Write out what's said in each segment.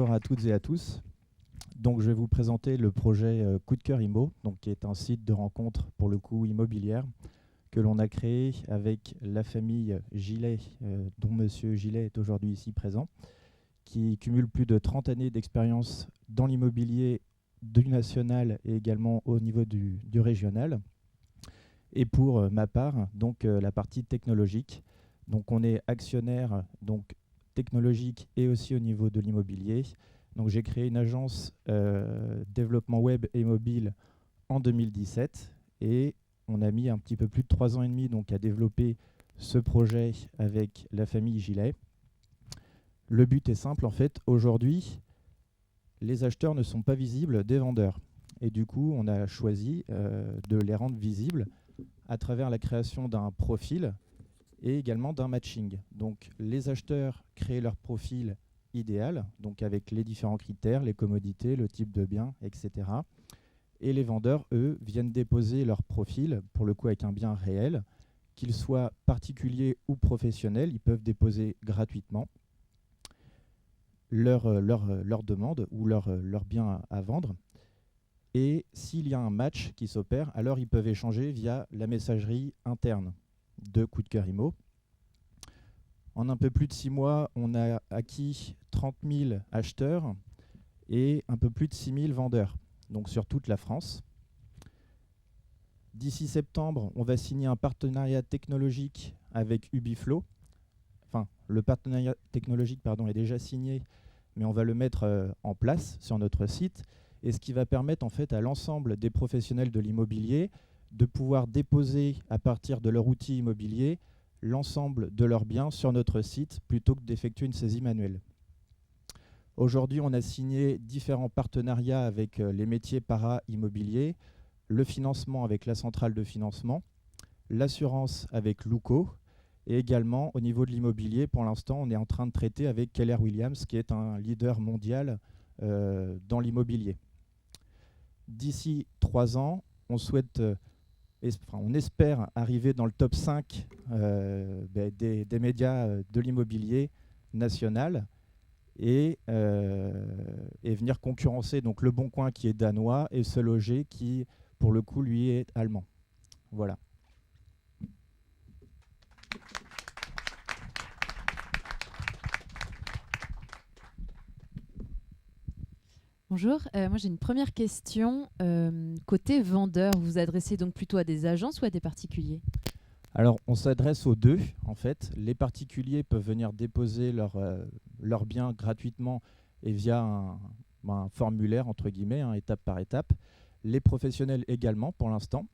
bonjour à toutes et à tous. Donc, je vais vous présenter le projet Coup de cœur Immo, donc, qui est un site de rencontre pour le coup immobilière que l'on a créé avec la famille Gillet, dont Monsieur Gillet est aujourd'hui ici présent, qui cumule plus de 30 années d'expérience dans l'immobilier du national et également au niveau du régional. Et pour ma part, donc la partie technologique. Donc on est actionnaire donc technologique et aussi au niveau de l'immobilier. Donc j'ai créé une agence développement web et mobile en 2017 et on a mis un petit peu plus de 3 ans et demi donc à développer ce projet avec la famille Gillet. Le but est simple en fait. Aujourd'hui, les acheteurs ne sont pas visibles des vendeurs. Et du coup, on a choisi de les rendre visibles à travers la création d'un profil et également d'un matching. Donc les acheteurs créent leur profil idéal, donc avec les différents critères, les commodités, le type de bien, etc. Et les vendeurs, eux, viennent déposer leur profil, pour le coup avec un bien réel, qu'il soit particulier ou professionnel, ils peuvent déposer gratuitement leur demande ou leur bien à vendre. Et s'il y a un match qui s'opère, alors ils peuvent échanger via la messagerie interne de Coup de cœur Immo. En un peu plus de 6 mois, on a acquis 30 000 acheteurs et un peu plus de 6 000 vendeurs, donc sur toute la France. D'ici septembre, on va signer un partenariat technologique avec Ubiflow. Enfin, le partenariat technologique est déjà signé, mais on va le mettre en place sur notre site. Et ce qui va permettre en fait à l'ensemble des professionnels de l'immobilier de pouvoir déposer à partir de leur outil immobilier l'ensemble de leurs biens sur notre site plutôt que d'effectuer une saisie manuelle. Aujourd'hui, on a signé différents partenariats avec les métiers para-immobiliers, le financement avec la centrale de financement, l'assurance avec Luco et également au niveau de l'immobilier, pour l'instant, on est en train de traiter avec Keller Williams qui est un leader mondial dans l'immobilier. D'ici 3 ans, on souhaite, on espère arriver dans le top 5 des médias de l'immobilier national et venir concurrencer donc Le Bon Coin qui est danois et Se Loger qui, pour le coup, lui est allemand. Voilà. Bonjour, moi j'ai une première question. Côté vendeur, vous vous adressez donc plutôt à des agences ou à des particuliers ? Alors, on s'adresse aux deux, en fait. Les particuliers peuvent venir déposer leurs biens gratuitement et via un formulaire, entre guillemets, étape par étape. Les professionnels également, pour l'instant.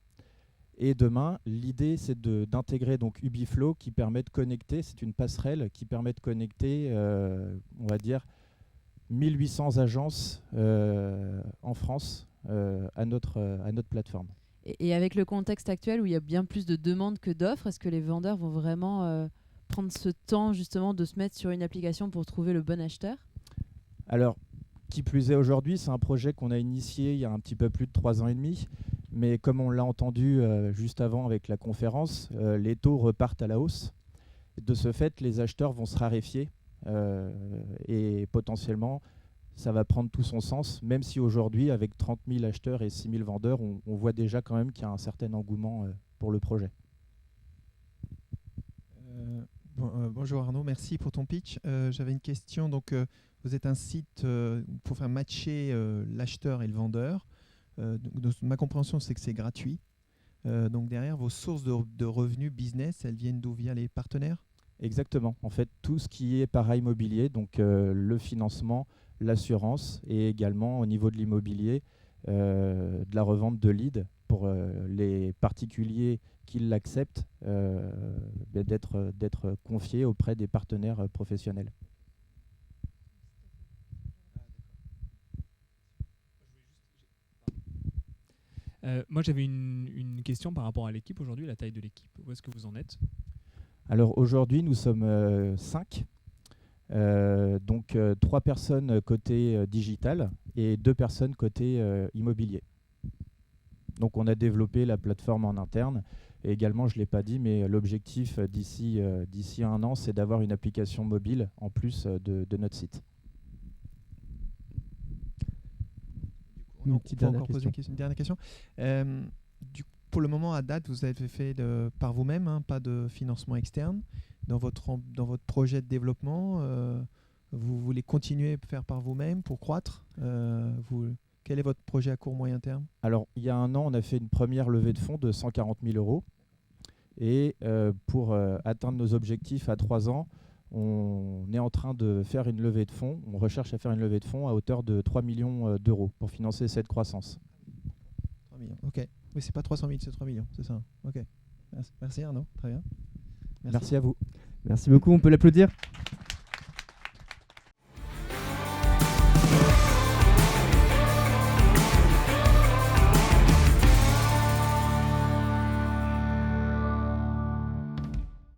Et demain, l'idée, c'est d'intégrer donc Ubiflow qui permet de connecter, c'est une passerelle qui permet de connecter, on va dire, 1800 agences en France à notre plateforme. Et avec le contexte actuel où il y a bien plus de demandes que d'offres, est-ce que les vendeurs vont vraiment prendre ce temps justement de se mettre sur une application pour trouver le bon acheteur ? Alors, qui plus est aujourd'hui, c'est un projet qu'on a initié il y a un petit peu plus de 3 ans et demi. Mais comme on l'a entendu juste avant avec la conférence, les taux repartent à la hausse. De ce fait, les acheteurs vont se raréfier et potentiellement, ça va prendre tout son sens, même si aujourd'hui, avec 30 000 acheteurs et 6 000 vendeurs, on voit déjà quand même qu'il y a un certain engouement pour le projet. Bonjour Arnaud, merci pour ton pitch. J'avais une question. Donc, vous êtes un site pour faire matcher l'acheteur et le vendeur. Ma compréhension, c'est que c'est gratuit. Donc derrière, vos sources de revenus business, elles viennent d'où? Via les partenaires? Exactement. En fait, tout ce qui est para-immobilier, donc le financement, l'assurance et également au niveau de l'immobilier, de la revente de leads pour les particuliers qui l'acceptent, d'être confiés auprès des partenaires professionnels. Moi, j'avais une question par rapport à l'équipe aujourd'hui, la taille de l'équipe. Où est-ce que vous en êtes ? Alors aujourd'hui, nous sommes 5. Donc 3 personnes côté digital et 2 personnes côté immobilier. Donc on a développé la plateforme en interne et également, je ne l'ai pas dit, mais l'objectif d'ici 1 an, c'est d'avoir une application mobile en plus de notre site. Non, petite faut dernière encore poser question. une dernière question. Pour le moment, à date, vous avez fait par vous-même, hein, pas de financement externe. Dans votre projet de développement, vous voulez continuer à faire par vous-même pour croître Quel est votre projet à court moyen terme? Alors, il y a un an, on a fait une première levée de fonds de 140 000 euros. Et pour atteindre nos objectifs à 3 ans, on est en train de faire une levée de fonds. On recherche à faire une levée de fonds à hauteur de 3 millions d'euros pour financer cette croissance. 3 millions, ok. Oui, c'est pas 300 000, c'est 3 millions, c'est ça. Ok. Merci Arnaud, très bien. Merci à vous. Merci beaucoup, on peut l'applaudir.